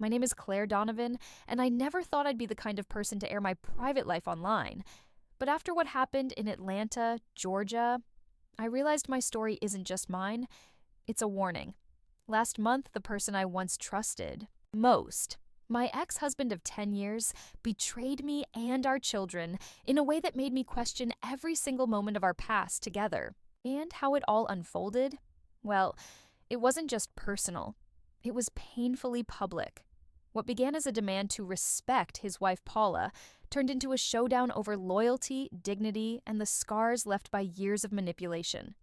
My name is Claire Donovan, and I never thought I'd be the kind of person to air my private life online. But after what happened in Atlanta, Georgia, I realized my story isn't just mine, it's a warning. Last month, the person I once trusted most, my ex-husband of 10 years, betrayed me and our children in a way that made me question every single moment of our past together. And how it all unfolded? Well, it wasn't just personal. It was painfully public. What began as a demand to respect his wife Paula turned into a showdown over loyalty, dignity, and the scars left by years of manipulation.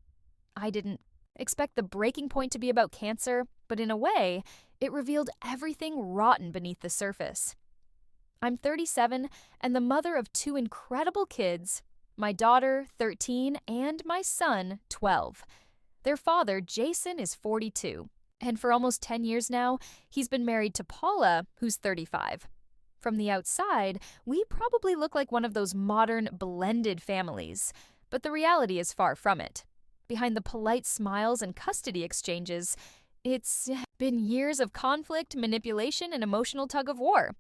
I didn't expect the breaking point to be about cancer, but in a way, it revealed everything rotten beneath the surface. I'm 37 and the mother of two incredible kids, my daughter, 13, and my son, 12. Their father, Jason, is 42, and for almost 10 years now, he's been married to Paula, who's 35. From the outside, we probably look like one of those modern blended families, but the reality is far from it. Behind the polite smiles and custody exchanges, it's been years of conflict, manipulation, and emotional tug-of-war.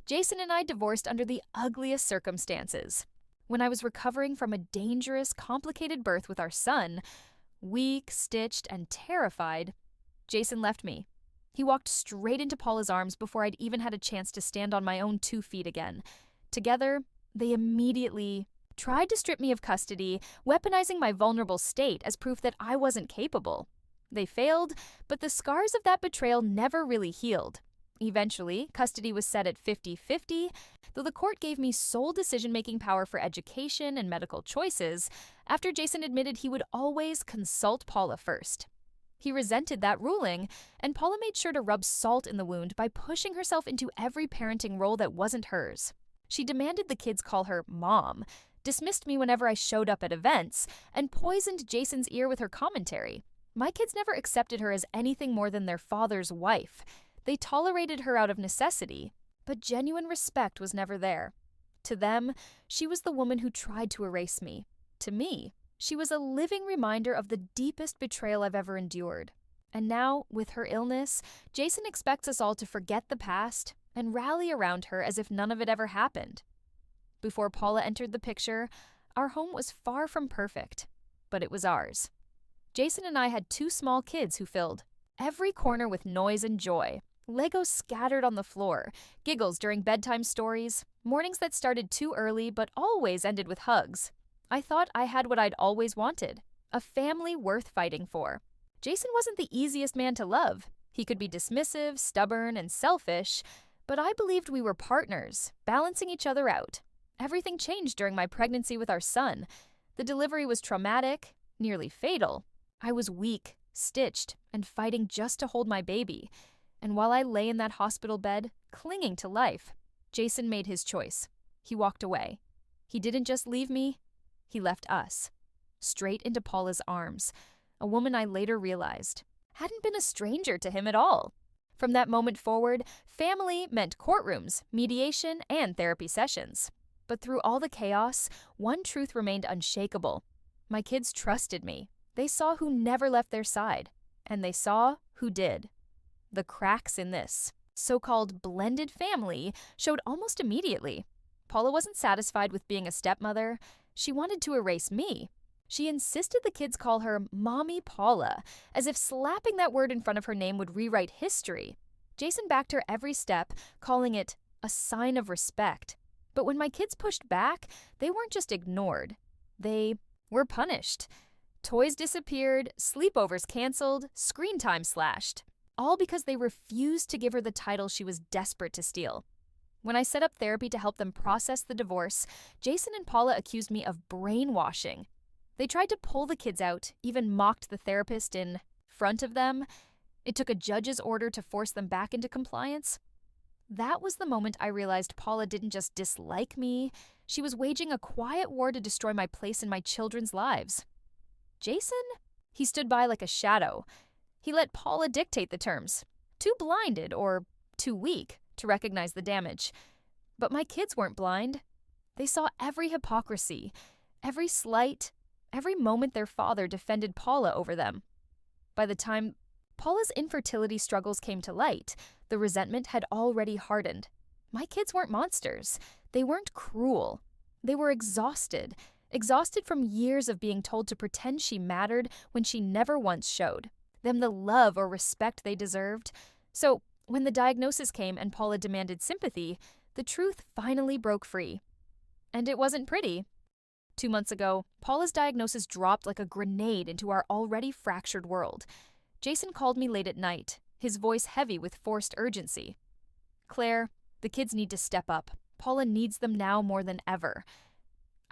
Jason and I divorced under the ugliest circumstances. When I was recovering from a dangerous, complicated birth with our son, weak, stitched, and terrified, Jason left me. He walked straight into Paula's arms before I'd even had a chance to stand on my own 2 feet again. Together, they immediately tried to strip me of custody, weaponizing my vulnerable state as proof that I wasn't capable. They failed, but the scars of that betrayal never really healed. Eventually, custody was set at 50-50, though the court gave me sole decision-making power for education and medical choices after Jason admitted he would always consult Paula first. He resented that ruling, and Paula made sure to rub salt in the wound by pushing herself into every parenting role that wasn't hers. She demanded the kids call her mom, dismissed me whenever I showed up at events, and poisoned Jason's ear with her commentary. My kids never accepted her as anything more than their father's wife. They tolerated her out of necessity, but genuine respect was never there. To them, she was the woman who tried to erase me. To me, she was a living reminder of the deepest betrayal I've ever endured. And now, with her illness, Jason expects us all to forget the past and rally around her as if none of it ever happened. Before Paula entered the picture, our home was far from perfect, but it was ours. Jason and I had 2 small kids who filled every corner with noise and joy. Legos scattered on the floor, giggles during bedtime stories, mornings that started too early but always ended with hugs. I thought I had what I'd always wanted, a family worth fighting for. Jason wasn't the easiest man to love. He could be dismissive, stubborn, and selfish, but I believed we were partners, balancing each other out. Everything changed during my pregnancy with our son. The delivery was traumatic, nearly fatal. I was weak, stitched, and fighting just to hold my baby. And while I lay in that hospital bed, clinging to life, Jason made his choice. He walked away. He didn't just leave me, he left us. Straight into Paula's arms, a woman I later realized hadn't been a stranger to him at all. From that moment forward, family meant courtrooms, mediation, and therapy sessions. But through all the chaos, one truth remained unshakable. My kids trusted me. They saw who never left their side, and they saw who did. The cracks in this so-called blended family showed almost immediately. Paula wasn't satisfied with being a stepmother. She wanted to erase me. She insisted the kids call her Mommy Paula, as if slapping that word in front of her name would rewrite history. Jason backed her every step, calling it a sign of respect. But when my kids pushed back, they weren't just ignored. They were punished. Toys disappeared, sleepovers canceled, screen time slashed. All because they refused to give her the title she was desperate to steal. When I set up therapy to help them process the divorce, Jason and Paula accused me of brainwashing. They tried to pull the kids out, even mocked the therapist in front of them. It took a judge's order to force them back into compliance. That was the moment I realized Paula didn't just dislike me, she was waging a quiet war to destroy my place in my children's lives. Jason? He stood by like a shadow. He let Paula dictate the terms, too blinded or too weak to recognize the damage. But my kids weren't blind. They saw every hypocrisy, every slight, every moment their father defended Paula over them. By the time Paula's infertility struggles came to light, The resentment had already hardened. My kids weren't monsters. They weren't cruel. They were exhausted. Exhausted from years of being told to pretend she mattered when she never once showed them the love or respect they deserved. So, when the diagnosis came and Paula demanded sympathy, the truth finally broke free. And it wasn't pretty. 2 months ago, Paula's diagnosis dropped like a grenade into our already fractured world. Jason called me late at night, his voice heavy with forced urgency. "Claire, the kids need to step up. Paula needs them now more than ever."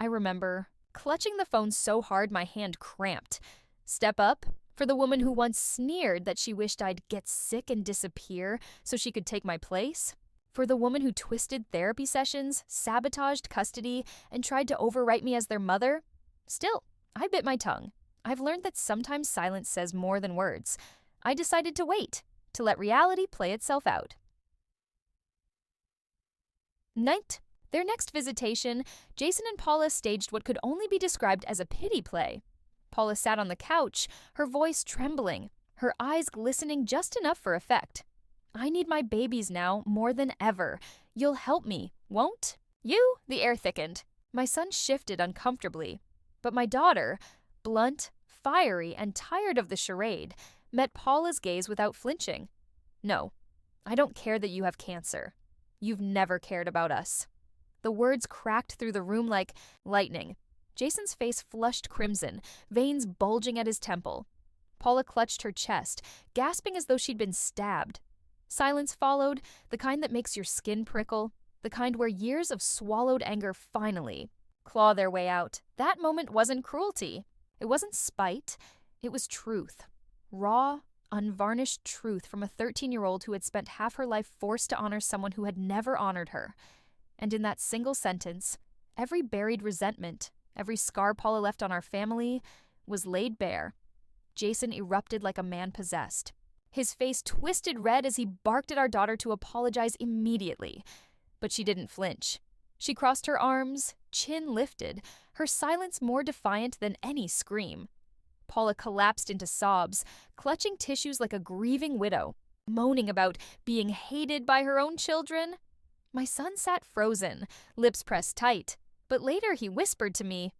I remember clutching the phone so hard my hand cramped. Step up? For the woman who once sneered that she wished I'd get sick and disappear so she could take my place? For the woman who twisted therapy sessions, sabotaged custody, and tried to overwrite me as their mother? Still, I bit my tongue. I've learned that sometimes silence says more than words. I decided to wait, to let reality play itself out. Night. Their next visitation, Jason and Paula staged what could only be described as a pity play. Paula sat on the couch, her voice trembling, her eyes glistening just enough for effect. "I need my babies now more than ever. You'll help me, won't you?" The air thickened. My son shifted uncomfortably. But my daughter, blunt, fiery, and tired of the charade, met Paula's gaze without flinching. "No, I don't care that you have cancer. You've never cared about us." The words cracked through the room like lightning. Jason's face flushed crimson, veins bulging at his temple. Paula clutched her chest, gasping as though she'd been stabbed. Silence followed, the kind that makes your skin prickle, the kind where years of swallowed anger finally claw their way out. That moment wasn't cruelty. It wasn't spite. It was truth. Raw, unvarnished truth from a 13-year-old who had spent half her life forced to honor someone who had never honored her. And in that single sentence, every buried resentment, every scar Paula left on our family, was laid bare. Jason erupted like a man possessed. His face twisted red as he barked at our daughter to apologize immediately. But she didn't flinch. She crossed her arms, chin lifted, her silence more defiant than any scream. Paula collapsed into sobs, clutching tissues like a grieving widow, moaning about being hated by her own children. My son sat frozen, lips pressed tight, but later he whispered to me,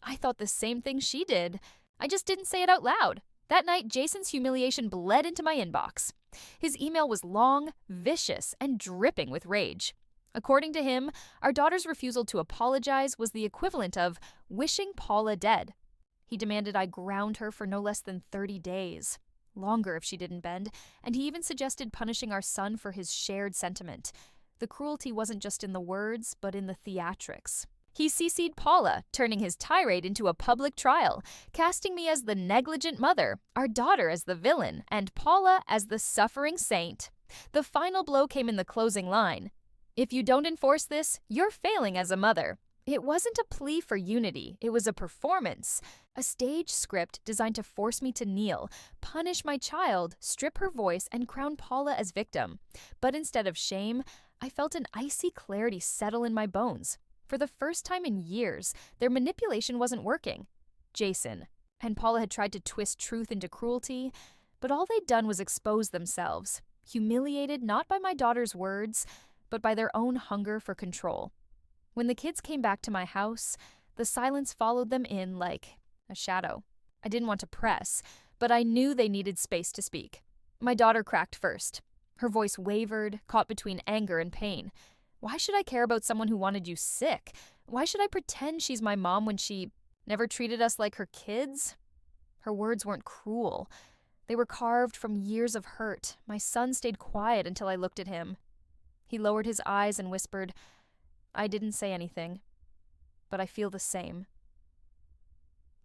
"I thought the same thing she did. I just didn't say it out loud." That night, Jason's humiliation bled into my inbox. His email was long, vicious, and dripping with rage. According to him, our daughter's refusal to apologize was the equivalent of wishing Paula dead. He demanded I ground her for no less than 30 days, longer if she didn't bend, and he even suggested punishing our son for his shared sentiment. The cruelty wasn't just in the words, but in the theatrics. He CC'd Paula, turning his tirade into a public trial, casting me as the negligent mother, our daughter as the villain, and Paula as the suffering saint. The final blow came in the closing line. "If you don't enforce this, you're failing as a mother." It wasn't a plea for unity, it was a performance. A stage script designed to force me to kneel, punish my child, strip her voice, and crown Paula as victim. But instead of shame, I felt an icy clarity settle in my bones. For the first time in years, their manipulation wasn't working. Jason and Paula had tried to twist truth into cruelty, but all they'd done was expose themselves, humiliated not by my daughter's words, but by their own hunger for control. When the kids came back to my house, the silence followed them in like a shadow. I didn't want to press, but I knew they needed space to speak. My daughter cracked first. Her voice wavered, caught between anger and pain. Why should I care about someone who wanted you sick? Why should I pretend she's my mom when she never treated us like her kids? Her words weren't cruel. They were carved from years of hurt. My son stayed quiet until I looked at him. He lowered his eyes and whispered, "I didn't say anything, but I feel the same."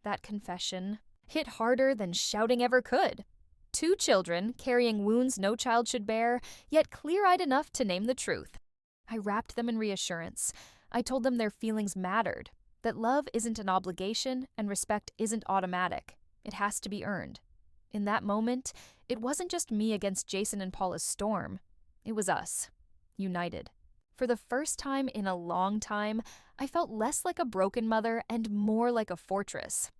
That confession hit harder than shouting ever could. 2 children, carrying wounds no child should bear, yet clear-eyed enough to name the truth. I wrapped them in reassurance. I told them their feelings mattered, that love isn't an obligation and respect isn't automatic. It has to be earned. In that moment, it wasn't just me against Jason and Paula's storm. It was us, united. For the first time in a long time, I felt less like a broken mother and more like a fortress.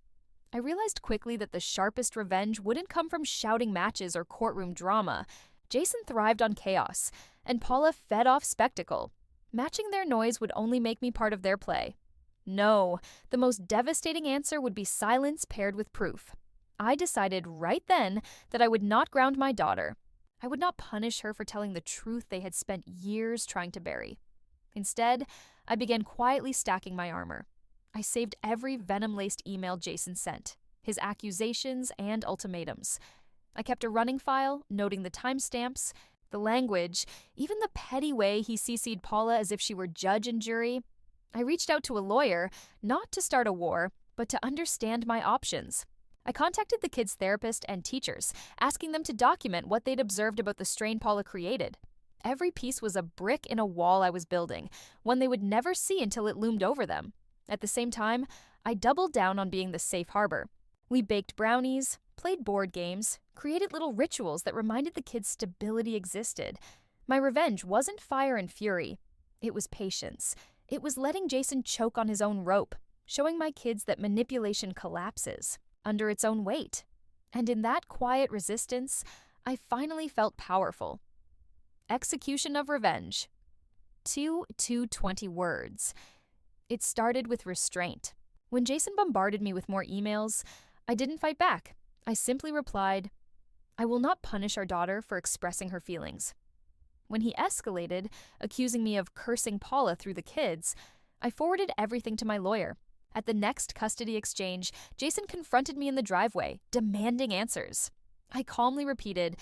I realized quickly that the sharpest revenge wouldn't come from shouting matches or courtroom drama. Jason thrived on chaos, and Paula fed off spectacle. Matching their noise would only make me part of their play. No, the most devastating answer would be silence paired with proof. I decided right then that I would not ground my daughter. I would not punish her for telling the truth they had spent years trying to bury. Instead, I began quietly stacking my armor. I saved every venom-laced email Jason sent, his accusations and ultimatums. I kept a running file, noting the timestamps, the language, even the petty way he CC'd Paula as if she were judge and jury. I reached out to a lawyer, not to start a war, but to understand my options. I contacted the kids' therapist and teachers, asking them to document what they'd observed about the strain Paula created. Every piece was a brick in a wall I was building, one they would never see until it loomed over them. At the same time, I doubled down on being the safe harbor. We baked brownies, played board games, created little rituals that reminded the kids stability existed. My revenge wasn't fire and fury. It was patience. It was letting Jason choke on his own rope, showing my kids that manipulation collapses under its own weight. And in that quiet resistance, I finally felt powerful. Execution of revenge. 220 words. It started with restraint. When Jason bombarded me with more emails, I didn't fight back. I simply replied, "I will not punish our daughter for expressing her feelings." When he escalated, accusing me of cursing Paula through the kids, I forwarded everything to my lawyer. At the next custody exchange, Jason confronted me in the driveway, demanding answers. I calmly repeated,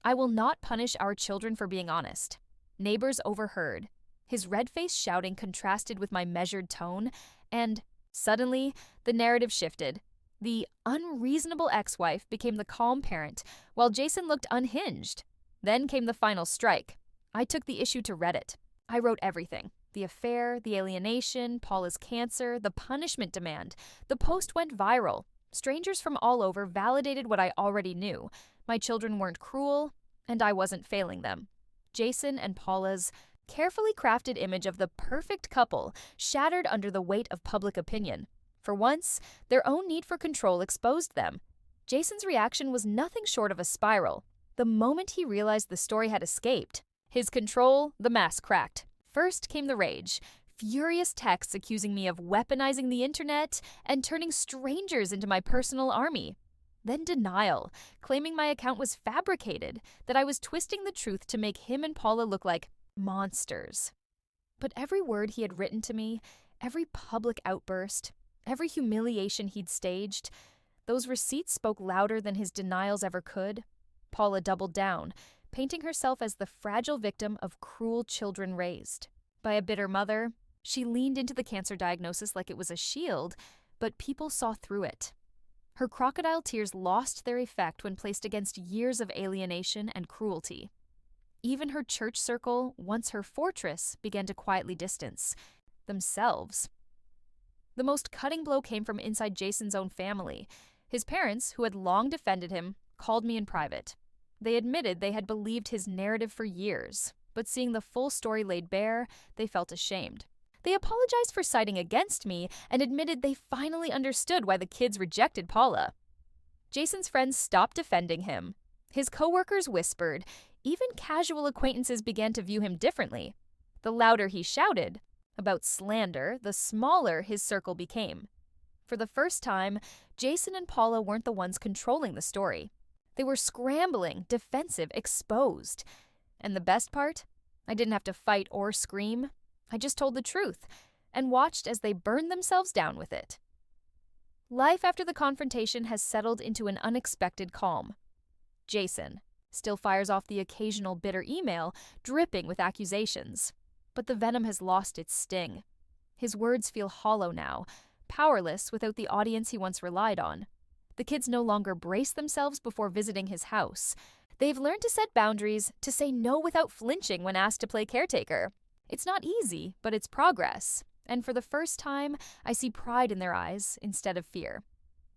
"I will not punish our children for being honest." Neighbors overheard. His red face shouting contrasted with my measured tone, and suddenly, the narrative shifted. The unreasonable ex-wife became the calm parent, while Jason looked unhinged. Then came the final strike. I took the issue to Reddit. I wrote everything. The affair, the alienation, Paula's cancer, the punishment demand. The post went viral. Strangers from all over validated what I already knew. My children weren't cruel, and I wasn't failing them. Jason and Paula's carefully crafted image of the perfect couple shattered under the weight of public opinion. For once, their own need for control exposed them. Jason's reaction was nothing short of a spiral. The moment he realized the story had escaped, his control, the mask cracked. First came the rage, furious texts accusing me of weaponizing the internet and turning strangers into my personal army. Then denial, claiming my account was fabricated, that I was twisting the truth to make him and Paula look like monsters. But every word he had written to me, every public outburst, every humiliation he'd staged, those receipts spoke louder than his denials ever could. Paula doubled down, painting herself as the fragile victim of cruel children raised by a bitter mother. She leaned into the cancer diagnosis like it was a shield, but people saw through it. Her crocodile tears lost their effect when placed against years of alienation and cruelty. Even her church circle, once her fortress, began to quietly distance themselves. The most cutting blow came from inside Jason's own family. His parents, who had long defended him, called me in private. They admitted they had believed his narrative for years, but seeing the full story laid bare, they felt ashamed. They apologized for siding against me and admitted they finally understood why the kids rejected Paula. Jason's friends stopped defending him. His coworkers whispered. Even casual acquaintances began to view him differently. The louder he shouted about slander, the smaller his circle became. For the first time, Jason and Paula weren't the ones controlling the story. They were scrambling, defensive, exposed. And the best part? I didn't have to fight or scream. I just told the truth and watched as they burned themselves down with it. Life after the confrontation has settled into an unexpected calm. Jason still fires off the occasional bitter email, dripping with accusations. But the venom has lost its sting. His words feel hollow now, powerless without the audience he once relied on. The kids no longer brace themselves before visiting his house. They've learned to set boundaries, to say no without flinching when asked to play caretaker. It's not easy, but it's progress. And for the first time, I see pride in their eyes instead of fear.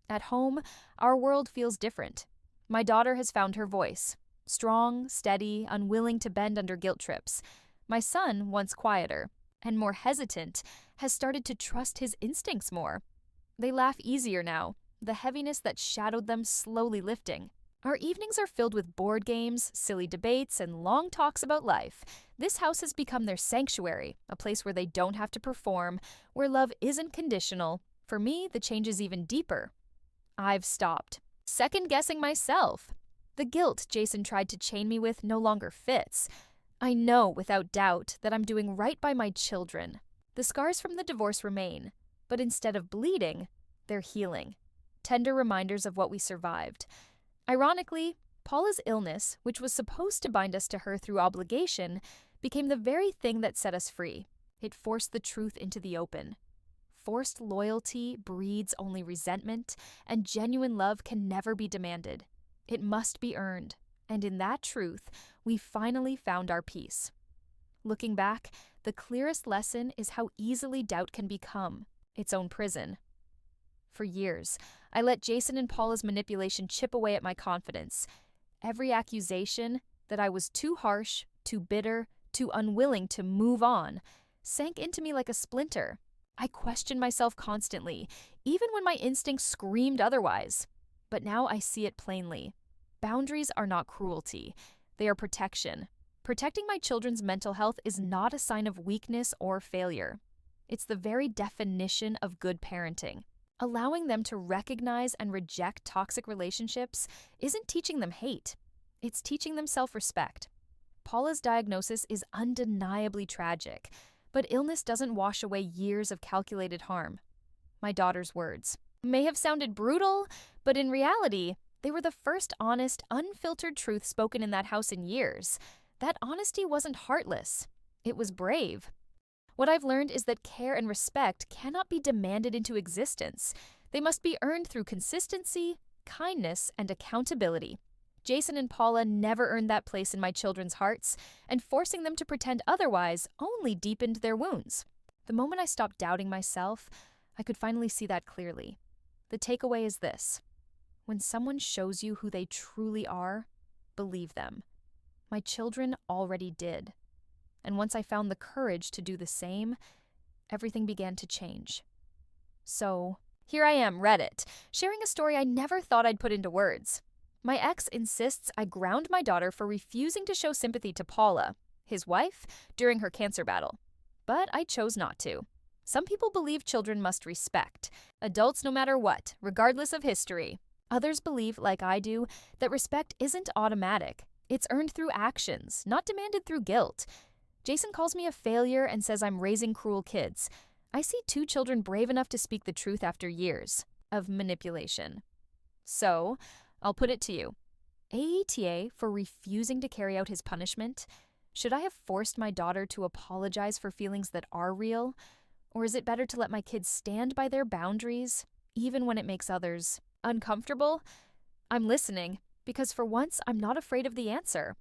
At home, our world feels different. My daughter has found her voice. Strong, steady, unwilling to bend under guilt trips. My son, once quieter and more hesitant, has started to trust his instincts more. They laugh easier now, the heaviness that shadowed them slowly lifting. Our evenings are filled with board games, silly debates, and long talks about life. This house has become their sanctuary, a place where they don't have to perform, where love isn't conditional. For me, the change is even deeper. I've stopped second-guessing myself. The guilt Jason tried to chain me with no longer fits. I know without doubt that I'm doing right by my children. The scars from the divorce remain, but instead of bleeding, they're healing. Tender reminders of what we survived. Ironically, Paula's illness, which was supposed to bind us to her through obligation, became the very thing that set us free. It forced the truth into the open. Forced loyalty breeds only resentment, and genuine love can never be demanded. It must be earned, and in that truth, we finally found our peace. Looking back, the clearest lesson is how easily doubt can become its own prison. For years, I let Jason and Paula's manipulation chip away at my confidence. Every accusation that I was too harsh, too bitter, too unwilling to move on sank into me like a splinter. I questioned myself constantly, even when my instincts screamed otherwise. But now I see it plainly. Boundaries are not cruelty. They are protection. Protecting my children's mental health is not a sign of weakness or failure. It's the very definition of good parenting. Allowing them to recognize and reject toxic relationships isn't teaching them hate. It's teaching them self-respect. Paula's diagnosis is undeniably tragic, but illness doesn't wash away years of calculated harm. My daughter's words may have sounded brutal, but in reality, they were the first honest, unfiltered truth spoken in that house in years. That honesty wasn't heartless. It was brave. What I've learned is that care and respect cannot be demanded into existence. They must be earned through consistency, kindness, and accountability. Jason and Paula never earned that place in my children's hearts, and forcing them to pretend otherwise only deepened their wounds. The moment I stopped doubting myself, I could finally see that clearly. The takeaway is this: when someone shows you who they truly are, believe them. My children already did. And once I found the courage to do the same, everything began to change. So, here I am, Reddit, sharing a story I never thought I'd put into words. My ex insists I ground my daughter for refusing to show sympathy to Paula, his wife, during her cancer battle. But I chose not to. Some people believe children must respect adults no matter what, regardless of history. Others believe, like I do, that respect isn't automatic. It's earned through actions, not demanded through guilt. Jason calls me a failure and says I'm raising cruel kids. I see 2 children brave enough to speak the truth after years of manipulation. So, I'll put it to you. AITA for refusing to carry out his punishment? Should I have forced my daughter to apologize for feelings that are real? Or is it better to let my kids stand by their boundaries, even when it makes others uncomfortable? I'm listening, because for once I'm not afraid of the answer.